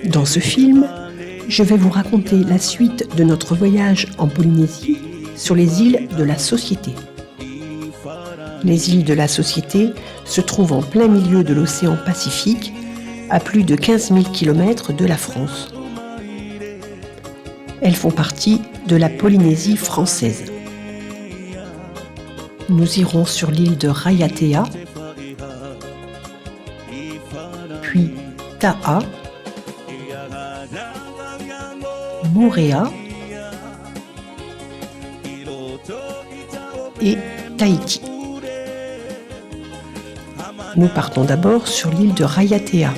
Dans ce film, je vais vous raconter la suite de notre voyage en Polynésie sur les îles de la Société. Les îles de la Société se trouvent en plein milieu de l'océan Pacifique, à plus de 15 000 km de la France. Elles font partie de la Polynésie française. Nous irons sur l'île de Raiatea, puis Ta'a, Moorea et Tahiti. Nous partons d'abord sur l'île de Raiatea.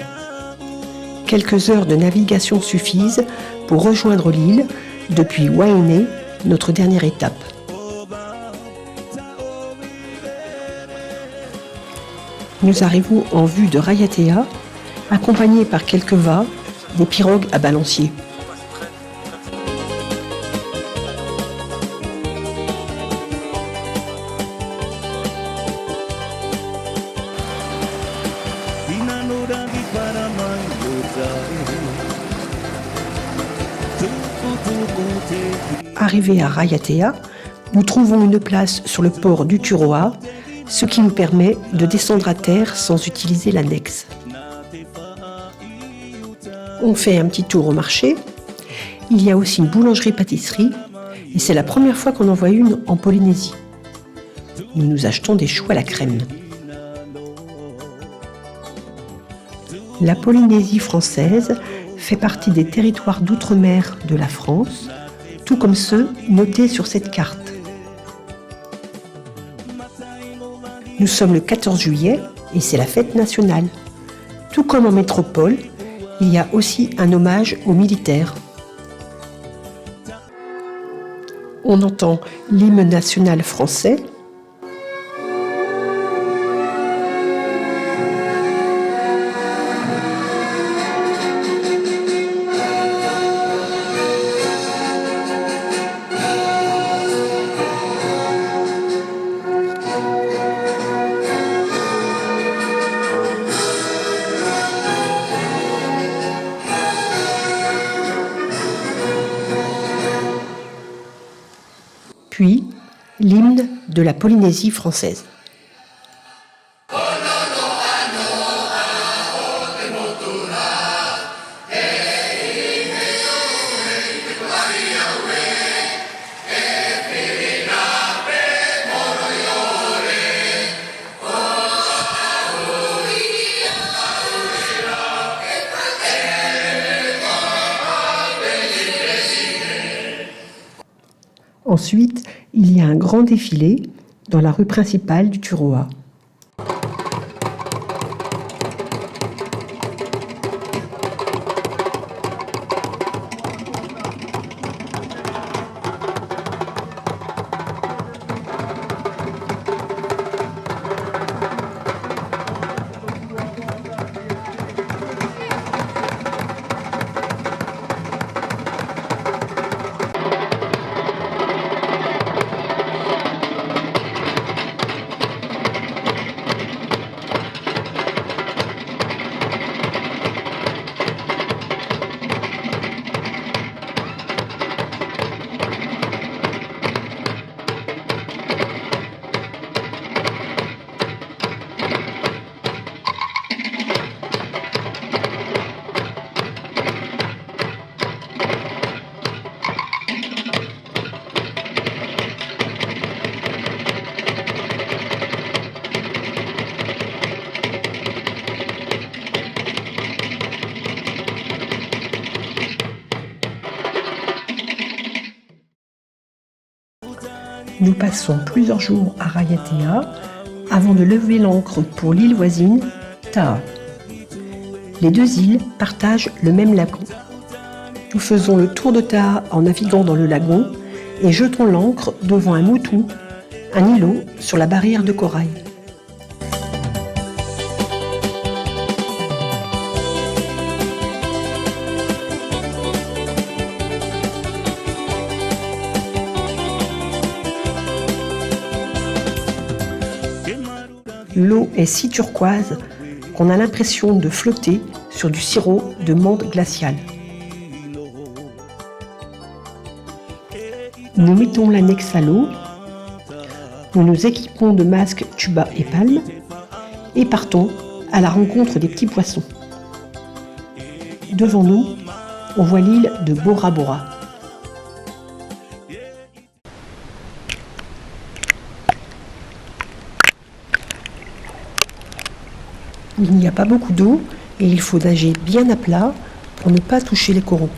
Quelques heures de navigation suffisent pour rejoindre l'île depuis Wainé, notre dernière étape. Nous arrivons en vue de Raiatea, accompagnés par quelques vats, des pirogues à balancier. Arrivés à Raiatea, nous trouvons une place sur le port du Turoa, ce qui nous permet de descendre à terre sans utiliser l'annexe. On fait un petit tour au marché. Il y a aussi une boulangerie-pâtisserie et c'est la première fois qu'on en voit une en Polynésie. Nous nous achetons des choux à la crème. La Polynésie française fait partie des territoires d'outre-mer de la France, tout comme ceux notés sur cette carte. Nous sommes le 14 juillet et c'est la fête nationale. Tout comme en métropole, il y a aussi un hommage aux militaires. On entend l'hymne national français. Puis l'hymne de la Polynésie française. Ensuite, il y a un grand défilé dans la rue principale du Turoa. Nous passons plusieurs jours à Raiatea avant de lever l'ancre pour l'île voisine, Ta'a. Les deux îles partagent le même lagon. Nous faisons le tour de Ta'a en naviguant dans le lagon et jetons l'ancre devant un moutou, un îlot sur la barrière de corail. L'eau est si turquoise qu'on a l'impression de flotter sur du sirop de menthe glaciale. Nous mettons l'annexe à l'eau, nous nous équipons de masques, tuba et palmes et partons à la rencontre des petits poissons. Devant nous, on voit l'île de Bora Bora. Il n'y a pas beaucoup d'eau et il faut nager bien à plat pour ne pas toucher les coraux.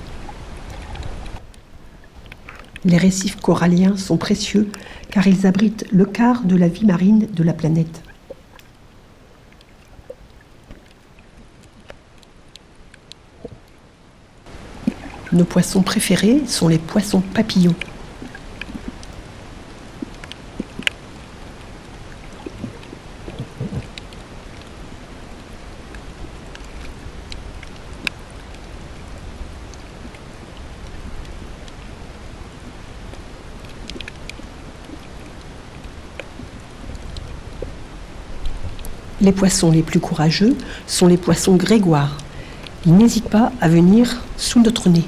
Les récifs coralliens sont précieux car ils abritent le quart de la vie marine de la planète. Nos poissons préférés sont les poissons papillons. Les poissons les plus courageux sont les poissons grégoires. Ils n'hésitent pas à venir sous notre nez.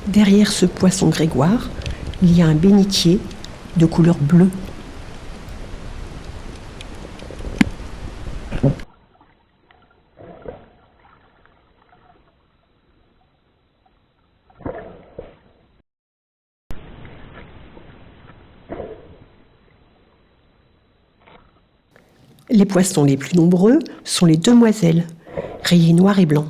Derrière ce poisson grégoire, il y a un bénitier de couleur bleue. Les poissons les plus nombreux sont les demoiselles, rayées noir et blanc.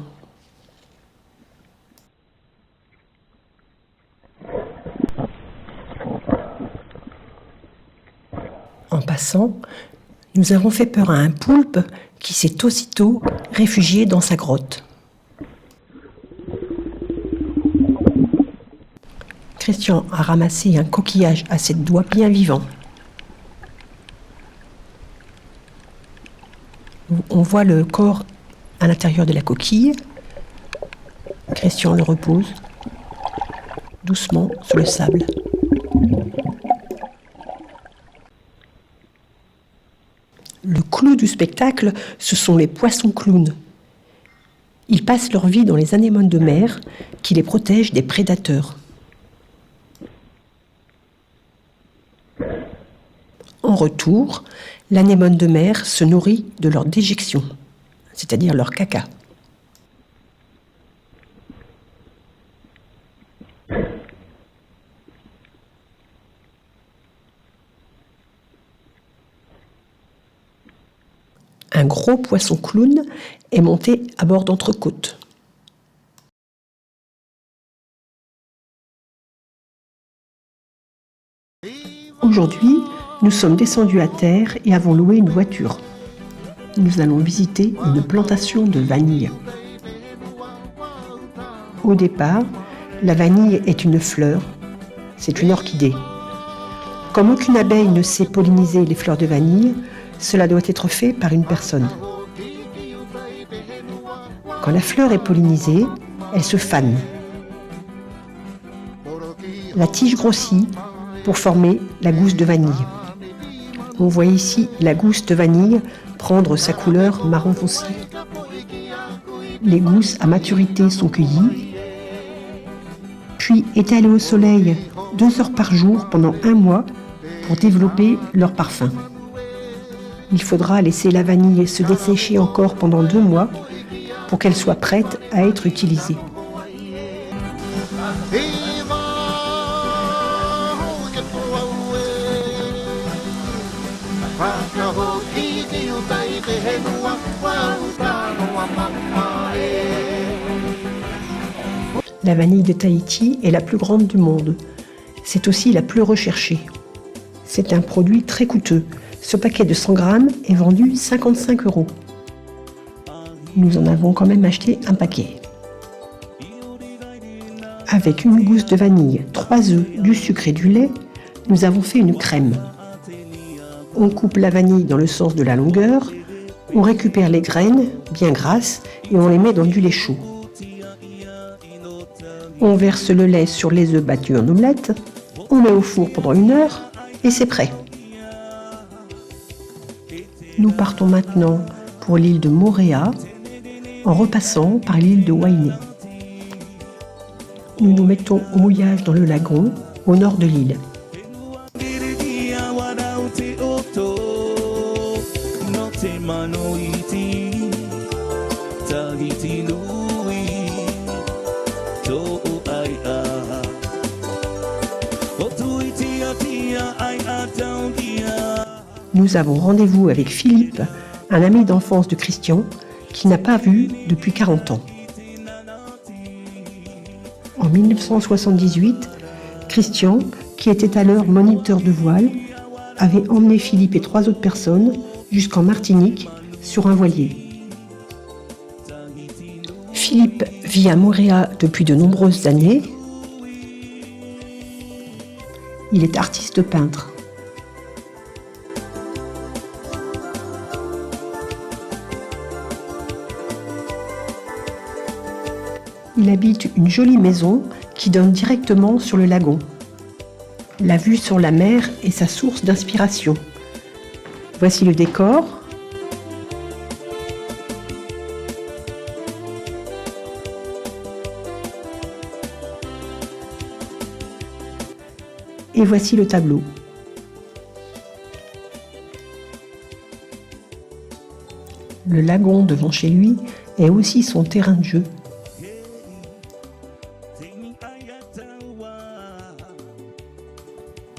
En passant, nous avons fait peur à un poulpe qui s'est aussitôt réfugié dans sa grotte. Christian a ramassé un coquillage à 7 doigts bien vivant. On voit le corps à l'intérieur de la coquille. Christian le repose doucement sur le sable. Le clou du spectacle, ce sont les poissons clowns. Ils passent leur vie dans les anémones de mer qui les protègent des prédateurs. En retour, l'anémone de mer se nourrit de leur déjection, c'est-à-dire leur caca. Un gros poisson clown est monté à bord d'entrecôte. Aujourd'hui, nous sommes descendus à terre et avons loué une voiture. Nous allons visiter une plantation de vanille. Au départ, la vanille est une fleur, c'est une orchidée. Comme aucune abeille ne sait polliniser les fleurs de vanille, cela doit être fait par une personne. Quand la fleur est pollinisée, elle se fane. La tige grossit pour former la gousse de vanille. On voit ici la gousse de vanille prendre sa couleur marron foncé. Les gousses à maturité sont cueillies, puis étalées au soleil 2 heures par jour pendant 1 mois pour développer leur parfum. Il faudra laisser la vanille se dessécher encore pendant 2 mois pour qu'elle soit prête à être utilisée. La vanille de Tahiti est la plus grande du monde. C'est aussi la plus recherchée. C'est un produit très coûteux. Ce paquet de 100 grammes est vendu 55 €. Nous en avons quand même acheté un paquet. Avec une gousse de vanille, 3 œufs, du sucre et du lait, nous avons fait une crème. On coupe la vanille dans le sens de la longueur, on récupère les graines, bien grasses, et on les met dans du lait chaud. On verse le lait sur les œufs battus en omelette, on met au four pendant 1 heure et c'est prêt. Nous partons maintenant pour l'île de Moorea en repassant par l'île de Wainé. Nous nous mettons au mouillage dans le lagon au nord de l'île. Nous avons rendez-vous avec Philippe, un ami d'enfance de Christian, qui n'a pas vu depuis 40 ans. En 1978, Christian, qui était alors moniteur de voile, avait emmené Philippe et 3 autres personnes jusqu'en Martinique sur un voilier. Philippe vit à Moorea depuis de nombreuses années. Il est artiste peintre. Il habite une jolie maison qui donne directement sur le lagon. La vue sur la mer est sa source d'inspiration. Voici le décor. Et voici le tableau. Le lagon devant chez lui est aussi son terrain de jeu.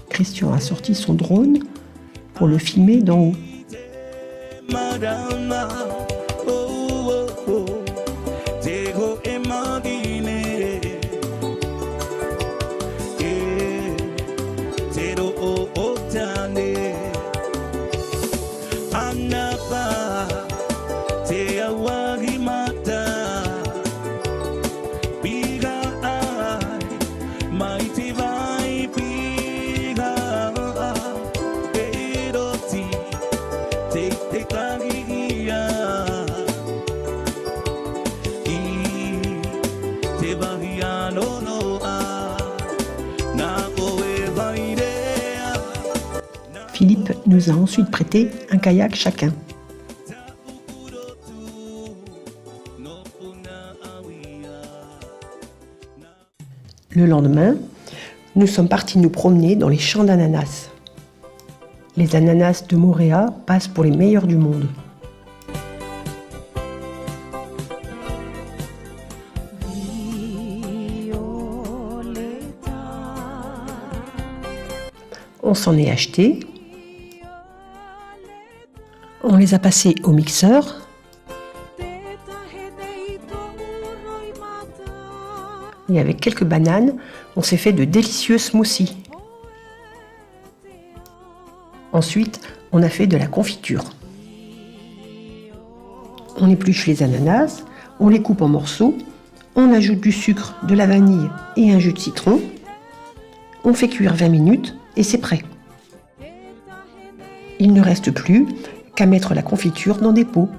Christian a sorti son drone pour le filmer d'en haut. Philippe nous a ensuite prêté un kayak chacun. Le lendemain, nous sommes partis nous promener dans les champs d'ananas. Les ananas de Moorea passent pour les meilleurs du monde. On s'en est acheté. On les a passés au mixeur. Et avec quelques bananes, on s'est fait de délicieux smoothies. Ensuite, on a fait de la confiture. On épluche les ananas, on les coupe en morceaux, on ajoute du sucre, de la vanille et un jus de citron. On fait cuire 20 minutes et c'est prêt. Il ne reste plus qu'à mettre la confiture dans des pots.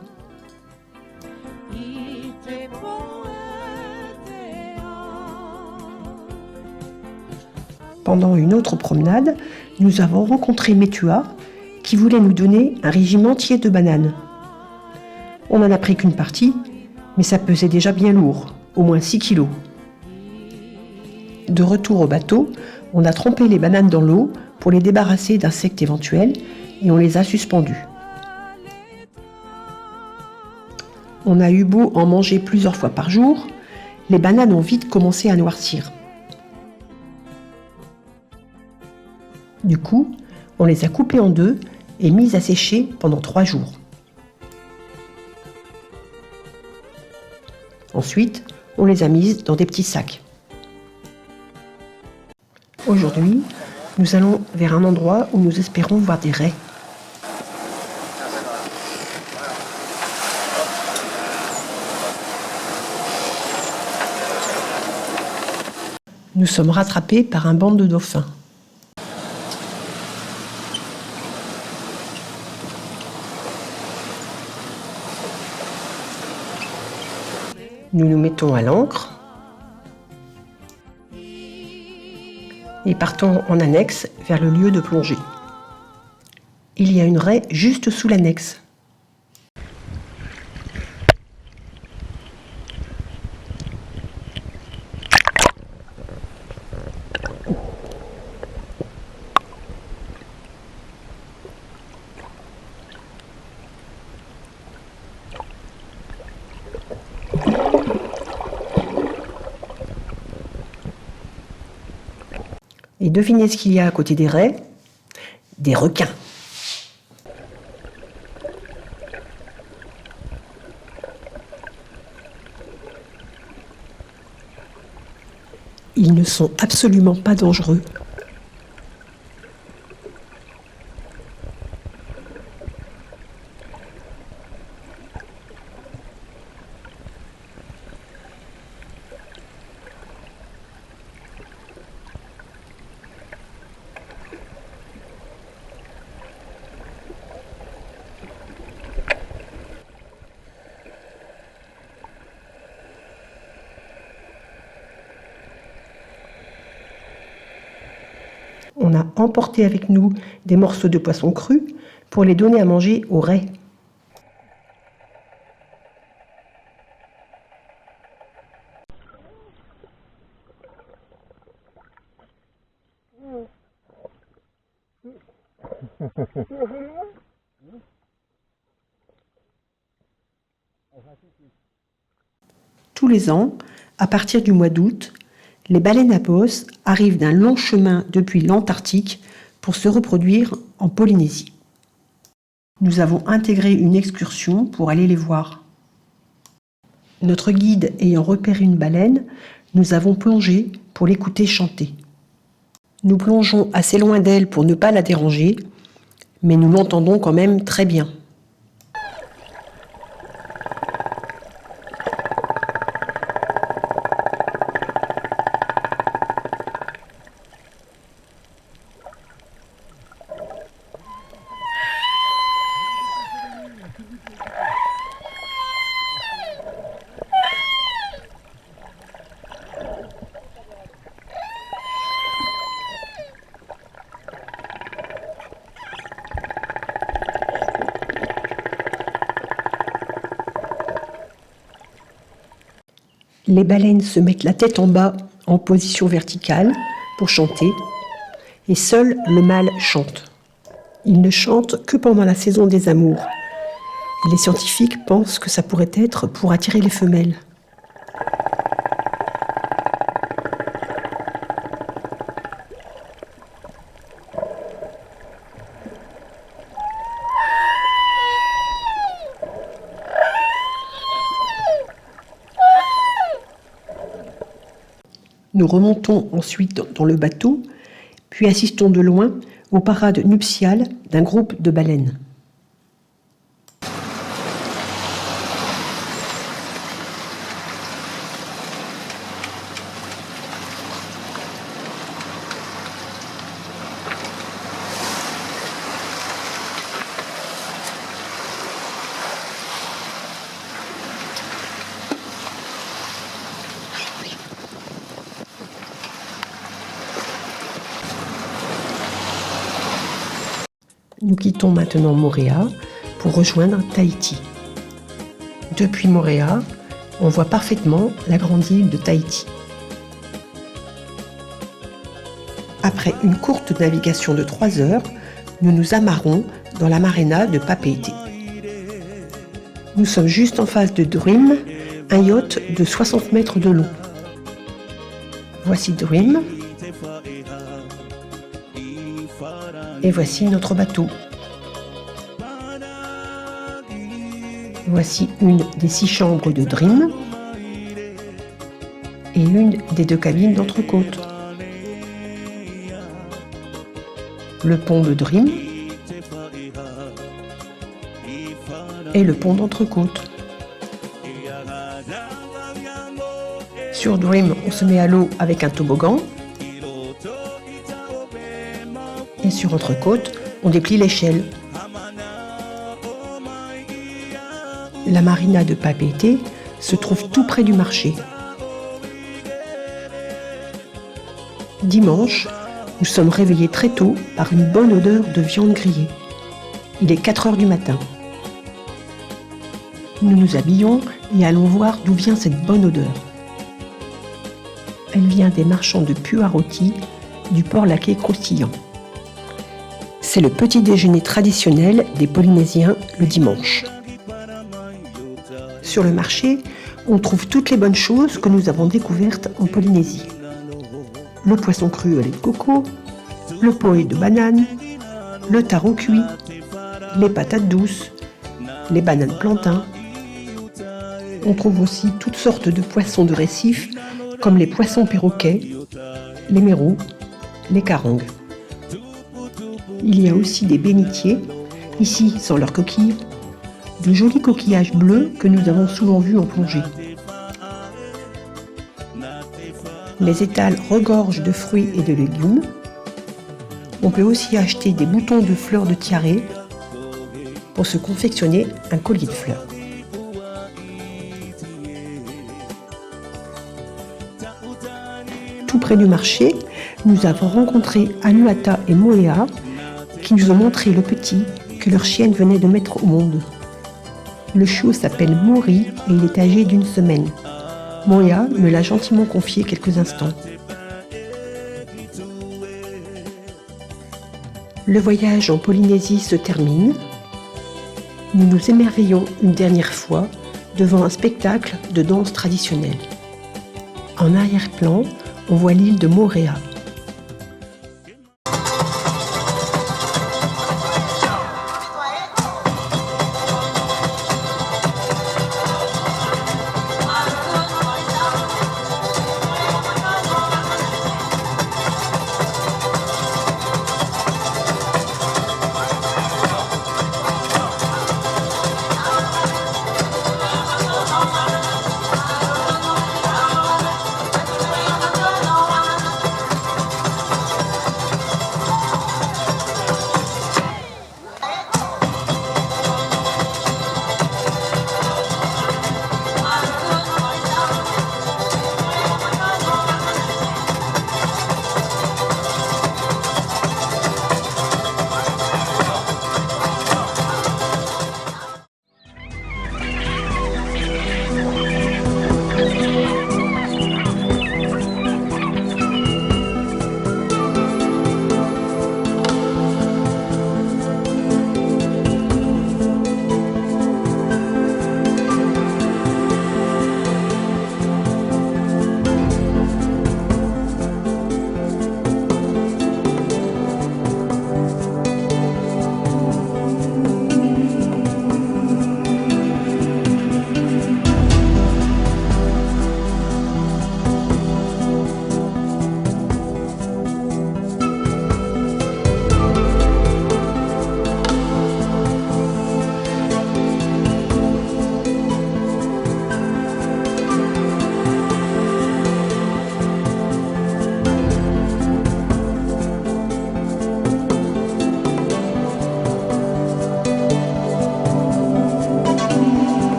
Pendant une autre promenade, nous avons rencontré Metua qui voulait nous donner un régime entier de bananes. On n'en a pris qu'une partie, mais ça pesait déjà bien lourd, au moins 6 kilos. De retour au bateau, on a trempé les bananes dans l'eau pour les débarrasser d'insectes éventuels et on les a suspendues. On a eu beau en manger plusieurs fois par jour, les bananes ont vite commencé à noircir. Du coup, on les a coupées en 2 et mises à sécher pendant 3 jours. Ensuite, on les a mises dans des petits sacs. Aujourd'hui, nous allons vers un endroit où nous espérons voir des raies. Nous sommes rattrapés par un banc de dauphins. Nous nous mettons à l'ancre. et partons en annexe vers le lieu de plongée. Il y a une raie juste sous l'annexe. Et devinez ce qu'il y a à côté des raies? Des requins. Ils ne sont absolument pas dangereux. On a emporté avec nous des morceaux de poisson cru pour les donner à manger aux raies. Tous les ans, à partir du mois d'août, les baleines à bosse arrivent d'un long chemin depuis l'Antarctique pour se reproduire en Polynésie. Nous avons intégré une excursion pour aller les voir. Notre guide ayant repéré une baleine, nous avons plongé pour l'écouter chanter. Nous plongeons assez loin d'elle pour ne pas la déranger, mais nous l'entendons quand même très bien. Les baleines se mettent la tête en bas en position verticale pour chanter et seul le mâle chante. Il ne chante que pendant la saison des amours. Et les scientifiques pensent que ça pourrait être pour attirer les femelles. Nous remontons ensuite dans le bateau, puis assistons de loin aux parades nuptiales d'un groupe de baleines. Nous quittons maintenant Moorea pour rejoindre Tahiti. Depuis Moorea, on voit parfaitement la grande île de Tahiti. Après une courte navigation de 3 heures, nous nous amarrons dans la marina de Papeete. Nous sommes juste en face de Dream, un yacht de 60 mètres de long. Voici Dream. Et voici notre bateau. Voici une des 6 chambres de Dream et une des 2 cabines d'entrecôte. Le pont de Dream et le pont d'entrecôte. Sur Dream, on se met à l'eau avec un toboggan. Et sur Entrecôte, on déplie l'échelle. La marina de Papeete se trouve tout près du marché. Dimanche, Nous sommes réveillés très tôt par une bonne odeur de viande grillée. Il est 4 heures du matin. Nous nous habillons et allons voir d'où vient cette bonne odeur. Elle vient des marchands de puits à rôti du port laquais croustillant. C'est le petit déjeuner traditionnel des Polynésiens le dimanche. Sur le marché, on trouve toutes les bonnes choses que nous avons découvertes en Polynésie. Le poisson cru au lait de coco, le poé de banane, le taro cuit, les patates douces, les bananes plantains. On trouve aussi toutes sortes de poissons de récif, comme les poissons perroquets, les mérous, les carangues. Il y a aussi des bénitiers, ici sans leurs coquilles, de jolis coquillages bleus que nous avons souvent vus en plongée. Les étals regorgent de fruits et de légumes. On peut aussi acheter des boutons de fleurs de tiare pour se confectionner un collier de fleurs. Tout près du marché, nous avons rencontré Anuata et Moea qui nous ont montré le petit que leur chienne venait de mettre au monde. Le chiot s'appelle Mori et il est âgé d'1 semaine. Moea me l'a gentiment confié quelques instants. Le voyage en Polynésie se termine. Nous nous émerveillons une dernière fois devant un spectacle de danse traditionnelle. En arrière-plan, on voit l'île de Moorea.